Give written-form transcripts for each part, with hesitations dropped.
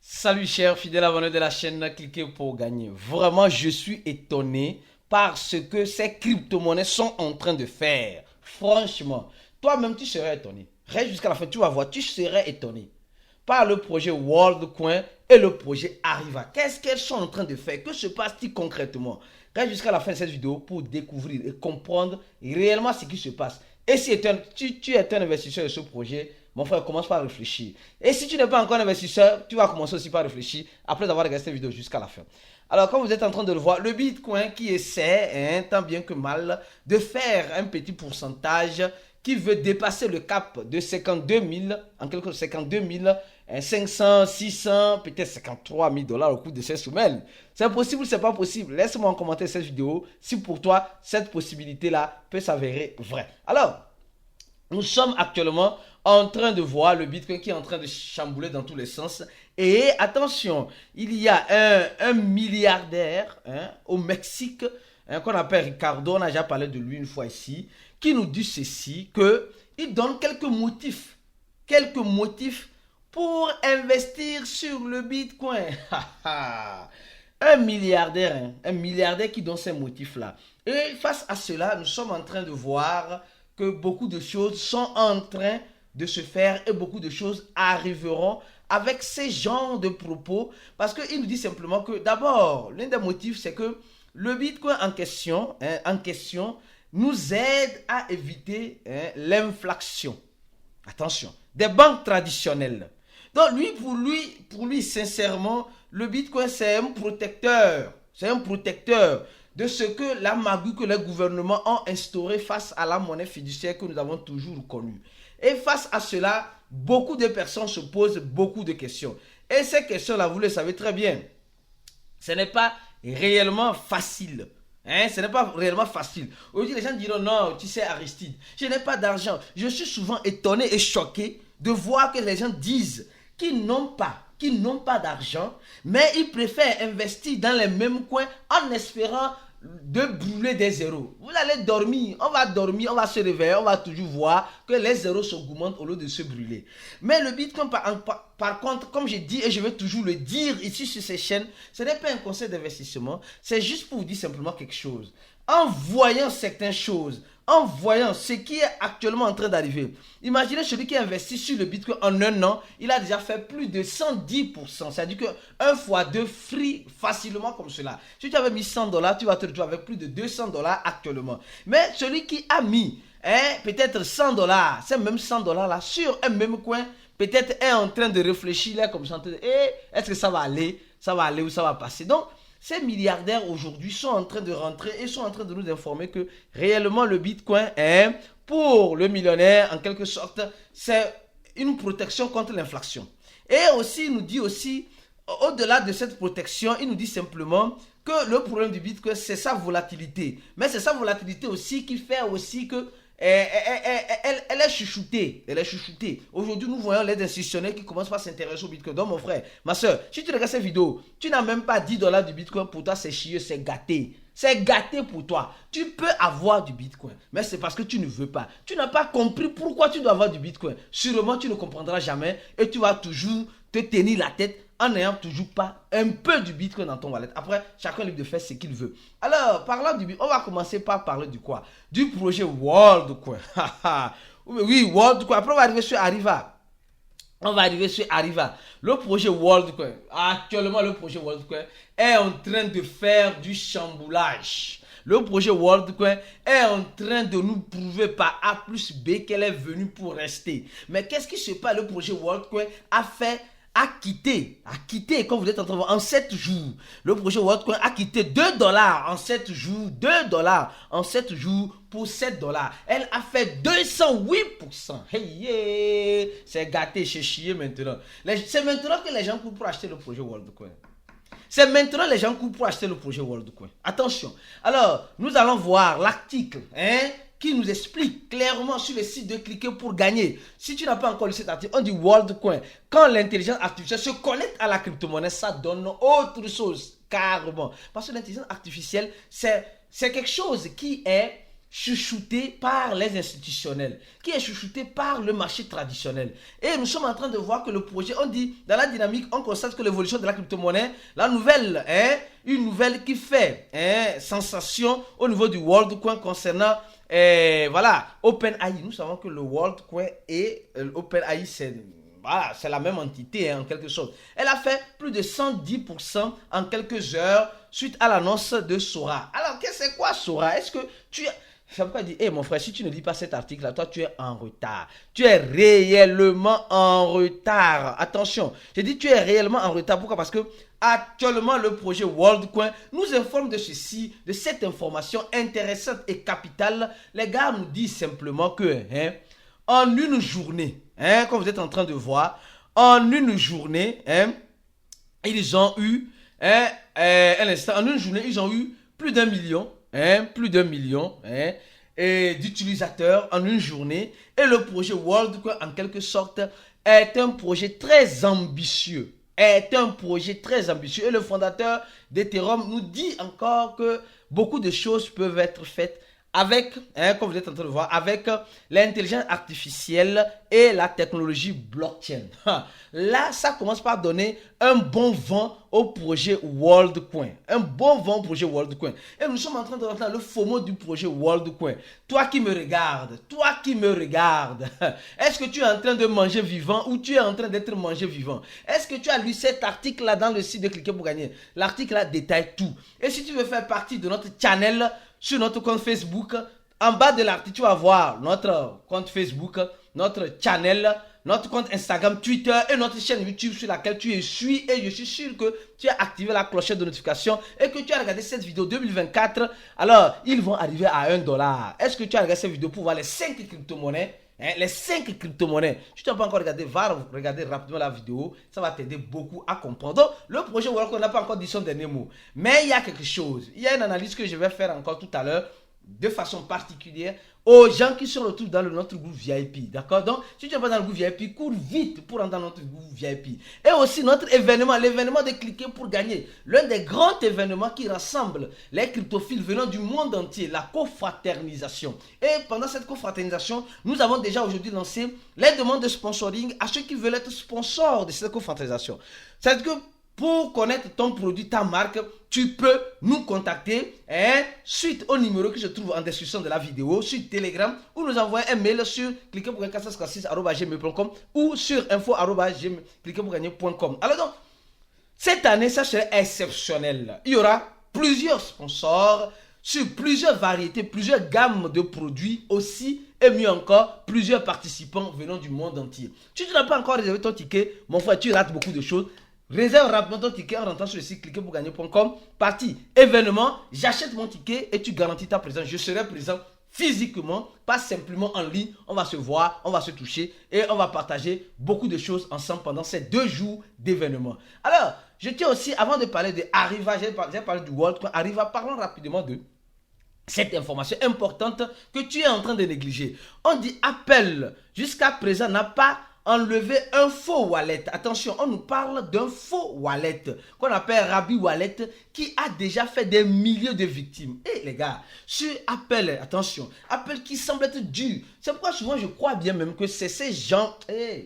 Salut chers fidèles abonnés de la chaîne, cliquez pour gagner. Vraiment, je suis étonné par ce que ces crypto-monnaies sont en train de faire. Franchement, toi-même tu serais étonné. Reste jusqu'à la fin, tu vas voir, tu serais étonné par le projet WorldCoin et le projet Arriva. Qu'est-ce qu'elles sont en train de faire? Que se passe-t-il concrètement? Reste jusqu'à la fin de cette vidéo pour découvrir et comprendre réellement ce qui se passe. Et si tu es un investisseur de ce projet, mon frère, commence par réfléchir. Et si tu n'es pas encore un investisseur, tu vas commencer aussi par réfléchir après avoir regardé cette vidéo jusqu'à la fin. Alors, comme vous êtes en train de le voir, le Bitcoin qui essaie, tant bien que mal, de faire un petit pourcentage qui veut dépasser le cap de 52 000, en quelque sorte 52 500, 600, peut-être 53 000 dollars au cours de ces semaines. C'est possible ou c'est pas possible? Laisse-moi en commenter cette vidéo si pour toi, cette possibilité-là peut s'avérer vraie. Alors, nous sommes actuellement en train de voir le Bitcoin qui est en train de chambouler dans tous les sens. Et attention, il y a un milliardaire au Mexique qu'on appelle Ricardo, on a déjà parlé de lui une fois ici, qui nous dit ceci, qu'il donne quelques motifs pour investir sur le Bitcoin. Un milliardaire qui donne ces motifs-là. Et face à cela, nous sommes en train de voir que beaucoup de choses sont en train de se faire et beaucoup de choses arriveront avec ces genres de propos parce qu'il nous dit simplement que d'abord, l'un des motifs c'est que le Bitcoin en question nous aide à éviter l'inflation. Attention, des banques traditionnelles. Donc pour lui, sincèrement, le Bitcoin c'est un protecteur. C'est un protecteur de ce que la magie que les gouvernements ont instauré face à la monnaie fiduciaire que nous avons toujours connue. Et face à cela, beaucoup de personnes se posent beaucoup de questions. Et ces questions-là, vous le savez très bien, ce n'est pas réellement facile. Ce n'est pas réellement facile. Aujourd'hui, les gens diront non, tu sais Aristide, je n'ai pas d'argent. Je suis souvent étonné et choqué de voir que les gens disent qu'ils n'ont pas d'argent, mais ils préfèrent investir dans les mêmes coins en espérant de brûler des zéros. Vous allez dormir, on va se réveiller, on va toujours voir que les zéros s'augmentent au lieu de se brûler. Mais le Bitcoin, par contre, comme j'ai dit et je vais toujours le dire ici sur ces chaînes, ce n'est pas un conseil d'investissement, c'est juste pour vous dire simplement quelque chose. En voyant certaines choses, en voyant ce qui est actuellement en train d'arriver, imaginez celui qui investit sur le Bitcoin en un an, il a déjà fait plus de 110%. C'est-à-dire qu'un fois deux free facilement comme cela. Si tu avais mis 100 dollars, tu vas te retrouver avec plus de 200 dollars actuellement. Mais celui qui a mis peut-être 100 dollars, ces mêmes 100 dollars là sur un même coin, peut-être est en train de réfléchir là comme ça, est-ce que ça va aller ou ça va passer. Donc, ces milliardaires aujourd'hui sont en train de rentrer et sont en train de nous informer que réellement le Bitcoin est pour le millionnaire en quelque sorte, c'est une protection contre l'inflation. Et aussi, il nous dit aussi, au-delà de cette protection, il nous dit simplement que le problème du Bitcoin, c'est sa volatilité. Mais c'est sa volatilité aussi qui fait aussi que elle est chouchoutée. Elle est chouchoutée. Aujourd'hui, nous voyons les institutionnels qui commencent par s'intéresser au Bitcoin. Donc, mon frère, ma soeur, si tu regardes cette vidéo, tu n'as même pas 10 dollars du Bitcoin. Pour toi, c'est chieux, c'est gâté. C'est gâté pour toi. Tu peux avoir du Bitcoin, mais c'est parce que tu ne veux pas. Tu n'as pas compris pourquoi tu dois avoir du Bitcoin. Sûrement, tu ne comprendras jamais et tu vas toujours te tenir la tête en n'ayant toujours pas un peu du Bitcoin dans ton wallet. Après, chacun est libre de faire ce qu'il veut. Alors, parlant du Bitcoin, on va commencer par parler du quoi? Du projet WorldCoin. Oui, WorldCoin. Après, on va arriver sur Arriva. Le projet WorldCoin. Actuellement, le projet WorldCoin est en train de faire du chamboulage. Le projet WorldCoin est en train de nous prouver par A plus B qu'elle est venue pour rester. Mais qu'est-ce qui se passe? Le projet WorldCoin a quitté, comme vous êtes en train de voir, en 7 jours. Le projet WorldCoin a quitté 2 dollars en 7 jours. 2 dollars en 7 jours pour 7 dollars. Elle a fait 208%. Hey, c'est gâté, c'est chier maintenant. C'est maintenant que les gens courent pour acheter le projet WorldCoin. C'est maintenant les gens courent pour acheter le projet WorldCoin. Attention. Alors, nous allons voir l'article, qui nous explique clairement sur le site de cliquer pour gagner. Si tu n'as pas encore lu cet article, on dit WorldCoin. Quand l'intelligence artificielle se connecte à la crypto-monnaie, ça donne autre chose, carrément. Parce que l'intelligence artificielle, c'est quelque chose qui est chouchouté par les institutionnels, qui est chouchouté par le marché traditionnel. Et nous sommes en train de voir que le projet, on dit, dans la dynamique, on constate que l'évolution de la crypto-monnaie, la nouvelle, une nouvelle qui fait sensation au niveau du WorldCoin concernant, voilà, OpenAI. Nous savons que le WorldCoin et OpenAI, voilà, c'est la même entité en quelque sorte. Elle a fait plus de 110% en quelques heures suite à l'annonce de Sora. Alors, c'est quoi Sora? Est-ce que tu... Ça veut pas dire, mon frère, si tu ne lis pas cet article-là, toi, tu es en retard. Tu es réellement en retard. Attention, je dis tu es réellement en retard. Pourquoi? Parce que actuellement, le projet WorldCoin nous informe de ceci, de cette information intéressante et capitale. Les gars nous disent simplement que, en une journée, comme vous êtes en train de voir, en une journée, ils ont eu, en une journée, ils ont eu plus d'un million, d'utilisateurs en une journée. Et le projet WorldCoin, en quelque sorte, est un projet très ambitieux. Et le fondateur d'Ethereum nous dit encore que beaucoup de choses peuvent être faites avec, comme vous êtes en train de voir, avec l'intelligence artificielle et la technologie blockchain. Là, ça commence par donner un bon vent au projet WorldCoin. Un bon vent au projet WorldCoin. Et nous sommes en train de rentrer dans le FOMO du projet WorldCoin. Toi qui me regardes, est-ce que tu es en train de manger vivant ou tu es en train d'être mangé vivant? Est-ce que tu as lu cet article-là dans le site de Cliquer pour gagner? L'article-là détaille tout. Et si tu veux faire partie de notre channel, sur notre compte Facebook, en bas de l'article, tu vas voir notre compte Facebook, notre channel, notre compte Instagram, Twitter et notre chaîne YouTube sur laquelle tu es suis. Et je suis sûr que tu as activé la clochette de notification et que tu as regardé cette vidéo 2024. Alors, ils vont arriver à $1. Est-ce que tu as regardé cette vidéo pour voir les 5 crypto-monnaies? Les 5 crypto-monnaies. Si tu n'as pas encore regardé, va regarder rapidement la vidéo. Ça va t'aider beaucoup à comprendre. Donc, le projet WorldCoin n'a pas encore dit son dernier mot. Mais il y a quelque chose. Il y a une analyse que je vais faire encore tout à l'heure, de façon particulière, aux gens qui se retrouvent dans notre groupe VIP. D'accord? Donc, si tu n'es pas dans le groupe VIP, cours vite pour entrer dans notre groupe VIP. Et aussi notre événement, l'événement de Cliquer pour gagner. L'un des grands événements qui rassemble les cryptophiles venant du monde entier, la confraternisation. Et pendant cette confraternisation, nous avons déjà aujourd'hui lancé les demandes de sponsoring à ceux qui veulent être sponsors de cette confraternisation. C'est-à-dire que pour connaître ton produit, ta marque, tu peux nous contacter suite au numéro qui se trouve en description de la vidéo, sur Telegram, ou nous envoyer un mail sur cliquer-pour-gagner-446@gmail.com ou sur info@cliquer-pour-gagner.com. Alors donc, cette année, ça serait exceptionnel. Il y aura plusieurs sponsors sur plusieurs variétés, plusieurs gammes de produits aussi, et mieux encore, plusieurs participants venant du monde entier. Si tu n'as pas encore réservé ton ticket, mon frère, tu rates beaucoup de choses. Réserve rapidement ton ticket en rentrant sur le site cliquer-pour-gagner.com. Partie événement, j'achète mon ticket et tu garantis ta présence. Je serai présent physiquement, pas simplement en ligne. On va se voir, on va se toucher et on va partager beaucoup de choses ensemble pendant ces 2 jours d'événement. Alors, je tiens aussi, avant de parler de Arriva, j'ai parlé du WorldCoin Arriva, parlons rapidement de cette information importante que tu es en train de négliger. On dit Apple, jusqu'à présent, n'a pas enlever un faux wallet. Attention, on nous parle d'un faux wallet qu'on appelle Rabi Wallet qui a déjà fait des milliers de victimes. Et les gars, sur Apple, attention, Apple qui semble être dur. C'est pourquoi souvent je crois bien même que c'est ces gens. Je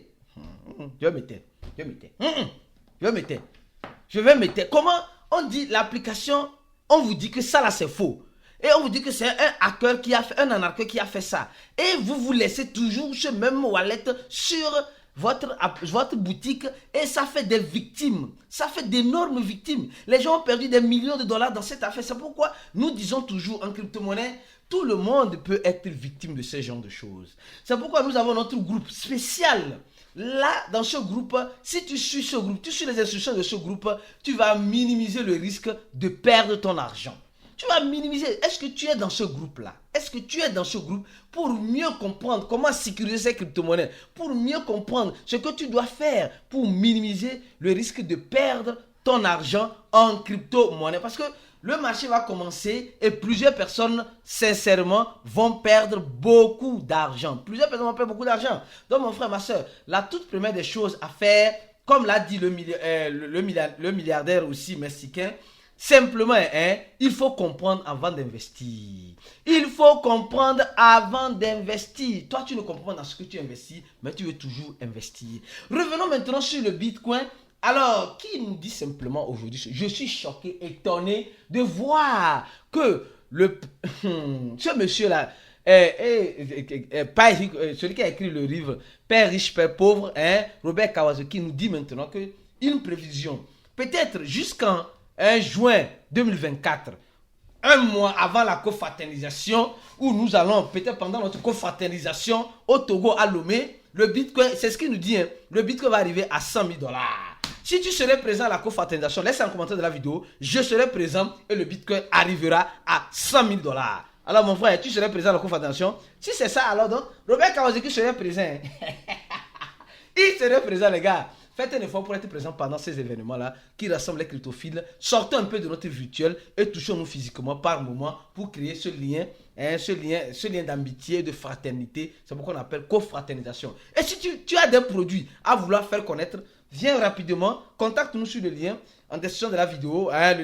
vais mettre. Comment on dit l'application, on vous dit que ça là c'est faux. Et on vous dit que c'est un hacker qui a fait, un anarchiste qui a fait ça. Et vous laissez toujours ce même wallet sur votre boutique et ça fait des victimes. Ça fait d'énormes victimes. Les gens ont perdu des millions de dollars dans cette affaire. C'est pourquoi nous disons toujours en crypto-monnaie, tout le monde peut être victime de ce genre de choses. C'est pourquoi nous avons notre groupe spécial. Là, dans ce groupe, si tu suis ce groupe, tu suis les instructions de ce groupe, tu vas minimiser le risque de perdre ton argent. Tu vas minimiser. Est-ce que tu es dans ce groupe-là? Est-ce que tu es dans ce groupe pour mieux comprendre comment sécuriser ces crypto-monnaies? Pour mieux comprendre ce que tu dois faire pour minimiser le risque de perdre ton argent en crypto-monnaie. Parce que le marché va commencer et plusieurs personnes, sincèrement, vont perdre beaucoup d'argent. Plusieurs personnes vont perdre beaucoup d'argent. Donc, mon frère, ma soeur, la toute première des choses à faire, comme l'a dit le milliardaire aussi mexicain, Simplement, hein, il faut comprendre avant d'investir. Il faut comprendre avant d'investir. Toi, tu ne comprends pas dans ce que tu investis, mais tu veux toujours investir. Revenons maintenant sur le Bitcoin. Alors, qui nous dit simplement aujourd'hui, je suis choqué, étonné de voir que ce monsieur-là, celui qui a écrit le livre Père riche, Père pauvre, hein, Robert Kawasaki nous dit maintenant que une prévision, peut-être jusqu'en juin 2024, un mois avant la confraternisation, où nous allons, peut-être pendant notre confraternisation au Togo, à Lomé, le Bitcoin, c'est ce qu'il nous dit, hein, le Bitcoin va arriver à 100 000 $. Si tu serais présent à la confraternisation, laisse un commentaire de la vidéo, je serai présent et le Bitcoin arrivera à 100 000 $. Alors mon frère, tu serais présent à la confraternisation. Si c'est ça, alors donc, Robert Kawasaki serait présent. Il serait présent, les gars. Faites un effort pour être présent pendant ces événements-là qui rassemblent les cryptophiles. Sortons un peu de notre virtuel et touchons-nous physiquement par moment pour créer ce lien, hein, ce lien d'amitié, de fraternité. C'est pourquoi on appelle cofraternisation. Et si tu as des produits à vouloir faire connaître, viens rapidement, contacte-nous sur le lien en description de la vidéo, hein,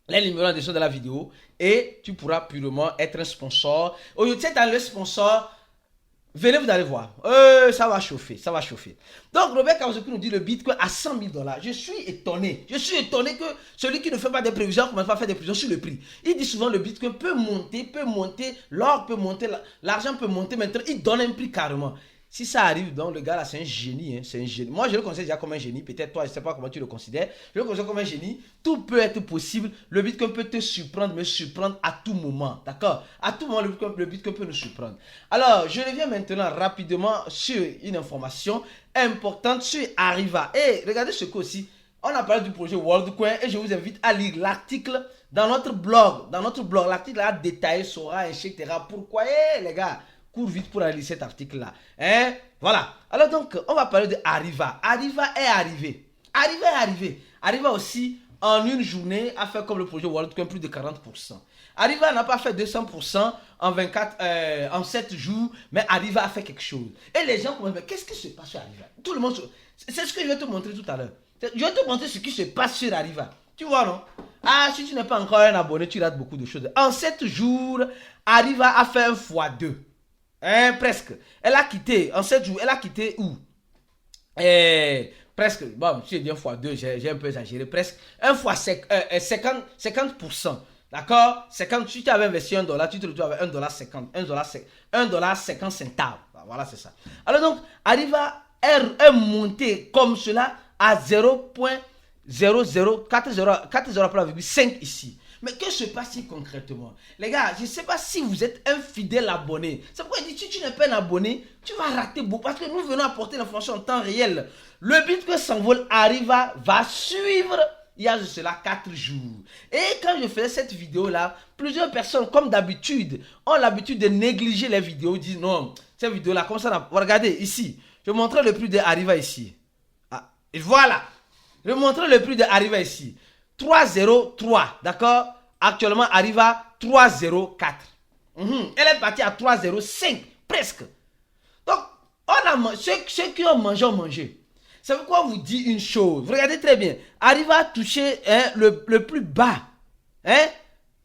les numéros en description de la vidéo, et tu pourras purement être un sponsor. Au lieu d'être le sponsor, venez, vous allez voir. Ça va chauffer, ça va chauffer. Donc, Robert Kawasaki nous dit le Bitcoin à 100 000 $. Je suis étonné. Je suis étonné que celui qui ne fait pas des prévisions commence à faire des prévisions sur le prix. Il dit souvent le Bitcoin peut monter, l'or peut monter, l'argent peut monter. Maintenant, il donne un prix carrément. Si ça arrive, donc le gars là, c'est un génie, hein, c'est un génie. Moi, je le considère déjà comme un génie. Peut-être toi, je ne sais pas comment tu le considères. Je le considère comme un génie. Tout peut être possible. Le Bitcoin peut te surprendre, me surprendre à tout moment. D'accord? À tout moment, le Bitcoin peut nous surprendre. Alors, je reviens maintenant rapidement sur une information importante sur Arriva. Et regardez ce coup-ci. On a parlé du projet WorldCoin et je vous invite à lire l'article dans notre blog. Dans notre blog, l'article a détaillé, saura, etc. Pourquoi, les gars, cours vite pour aller lire cet article-là. Hein? Voilà. Alors donc, on va parler de Arriva. Arriva est arrivé. Arriva est arrivé. Arriva aussi, en une journée, a fait comme le projet WorldCoin plus de 40%. Arriva n'a pas fait 200% en 7 jours, mais Arriva a fait quelque chose. Et les gens commencent à dire, qu'est-ce qui se passe sur Arriva? Tout le monde, c'est ce que je vais te montrer tout à l'heure. Je vais te montrer ce qui se passe sur Arriva. Tu vois, non? Ah, si tu n'es pas encore un abonné, tu rates beaucoup de choses. En 7 jours, Arriva a fait un x2. Hein, presque. Elle a quitté, en 7 jours, elle a quitté où? Presque, bon, si je dis un fois 2, j'ai un peu exagéré, presque. Un fois 50%. D'accord? 50, si tu avais investi $1, tu te retrouves avec $1,50. $1,50. Voilà, c'est ça. Alors donc, Arriva est monté comme cela à 0.00405 ici. Mais que se passe-t-il concrètement? Les gars, je ne sais pas si vous êtes un fidèle abonné. C'est pourquoi il dit, si tu n'es pas un abonné, tu vas rater beaucoup. Parce que nous venons apporter l'information en temps réel. Le Bitcoin s'envole, Arriva va suivre il y a de cela 4 jours. Et quand je faisais cette vidéo-là, plusieurs personnes, comme d'habitude, ont l'habitude de négliger les vidéos. Ils disent, non, cette vidéo-là, comme ça, regardez, ici. Je montrais le prix de Arriva ici. Ah, et voilà. Je montrais le prix de Arriva ici. 303, d'accord? Actuellement, Arriva 304. Elle est partie à 305, presque. Donc, ceux qui ont mangé. C'est pourquoi on vous dit une chose. Vous regardez très bien. Arriva à toucher le plus bas. Hein?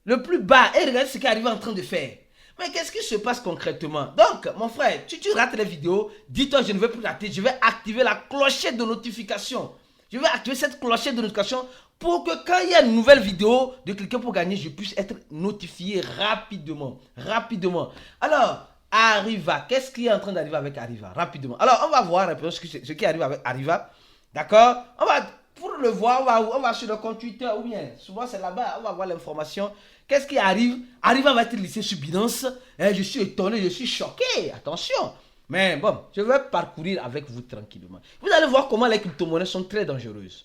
Le plus bas. Et regardez ce qu'Arriva est en train de faire. Mais qu'est-ce qui se passe concrètement? Donc, mon frère, tu rates les vidéos, dis-toi, je ne vais plus rater. Je vais activer la clochette de notification. Je vais activer cette clochette de notification pour que quand il y a une nouvelle vidéo de Cliquer pour gagner, je puisse être notifié rapidement. Rapidement. Alors, Arriva, qu'est-ce qui est en train d'arriver avec Arriva? Rapidement. Alors, on va voir un peu ce qui arrive avec Arriva. D'accord? Pour le voir, on va sur le compte Twitter ou bien, souvent c'est là-bas, on va voir l'information. Qu'est-ce qui arrive? Arriva va être lissé sur Binance. Je suis étonné, je suis choqué. Attention. Mais bon, je vais parcourir avec vous tranquillement. Vous allez voir comment les crypto-monnaies sont très dangereuses.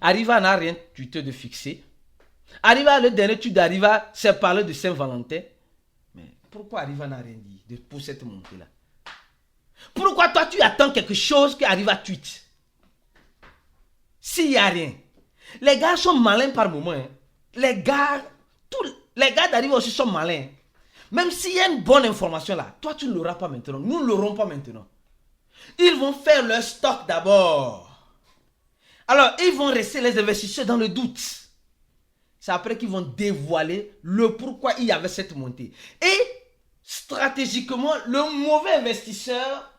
Arriva n'a rien tweeté de fixé. Arriva, le dernier tweet d'Arriva, c'est parler de Saint-Valentin. Mais pourquoi Arriva n'a rien dit pour cette montée-là? Pourquoi toi tu attends quelque chose qu'Arriva tweet? S'il n'y a rien. Les gars sont malins par moment. Hein. Les gars d'Arriva aussi sont malins. Même s'il y a une bonne information là, toi tu ne l'auras pas maintenant. Nous ne l'aurons pas maintenant. Ils vont faire leur stock d'abord. Alors, ils vont rester les investisseurs dans le doute. C'est après qu'ils vont dévoiler le pourquoi il y avait cette montée. Et stratégiquement, le mauvais investisseur,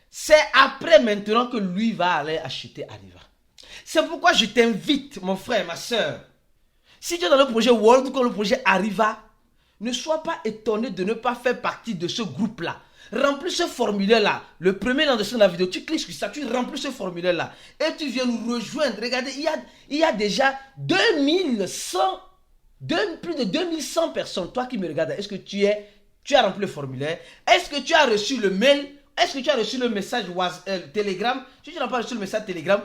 c'est après maintenant que lui va aller acheter Arriva. C'est pourquoi je t'invite, mon frère, ma soeur. Si tu es dans le projet World ou que le projet Arriva, ne sois pas étonné de ne pas faire partie de ce groupe-là. Remplis ce formulaire-là. Le premier dans la vidéo, tu cliques sur ça, tu remplis ce formulaire-là. Et tu viens nous rejoindre. Regardez, il y a déjà 2100, plus de 2100 personnes. Toi qui me regardes, est-ce que tu as rempli le formulaire? Est-ce que tu as reçu le mail? Est-ce que tu as reçu le message Telegram? Si tu n'as pas reçu le message Telegram,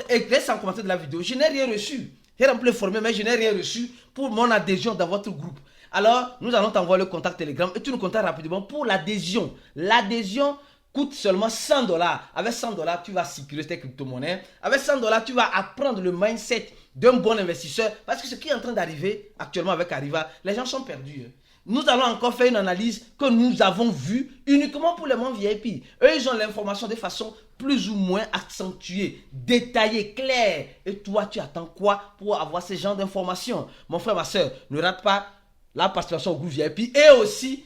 laisse en commentaire de la vidéo. Je n'ai rien reçu. J'ai rempli le formulaire, mais je n'ai rien reçu pour mon adhésion dans votre groupe. Alors, nous allons t'envoyer le contact Telegram et tu nous contactes rapidement pour l'adhésion. L'adhésion coûte seulement $100. Avec $100, tu vas sécuriser tes crypto-monnaies. Avec $100, tu vas apprendre le mindset d'un bon investisseur. Parce que ce qui est en train d'arriver actuellement avec Arriva, les gens sont perdus. Nous allons encore faire une analyse que nous avons vue uniquement pour les membres VIP. Eux, ils ont l'information de façon plus ou moins accentuée, détaillée, claire. Et toi, tu attends quoi pour avoir ce genre d'informations? Mon frère, ma soeur, ne rate pas la participation au groupe VIP et aussi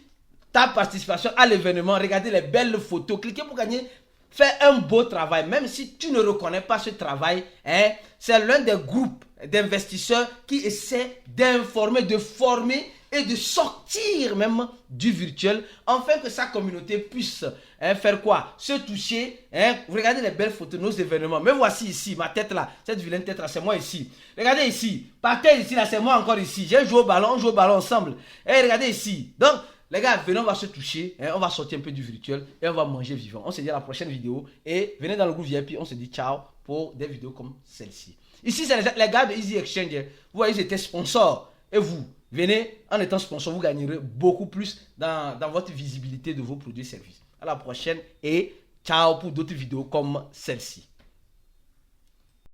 ta participation à l'événement. Regardez les belles photos. Cliquez pour gagner. Fais un beau travail. Même si tu ne reconnais pas ce travail, c'est l'un des groupes d'investisseurs qui essaie d'informer, de former et de sortir même du virtuel, afin que sa communauté puisse faire quoi? Se toucher. Vous regardez les belles photos de nos événements. Mais voici ici, ma tête là, cette vilaine tête là, c'est moi ici. Regardez ici, par terre ici là, c'est moi encore ici. J'ai joué au ballon, on joue au ballon ensemble. Et regardez ici. Donc, les gars, venez, on va se toucher, on va sortir un peu du virtuel et on va manger vivant. On se dit à la prochaine vidéo et venez dans le groupe VIP, on se dit ciao pour des vidéos comme celle-ci. Ici, c'est les gars de Easy Exchange. Vous voyez, ils étaient sponsors. Et vous, venez, en étant sponsor, vous gagnerez beaucoup plus dans votre visibilité de vos produits et services. À la prochaine et ciao pour d'autres vidéos comme celle-ci.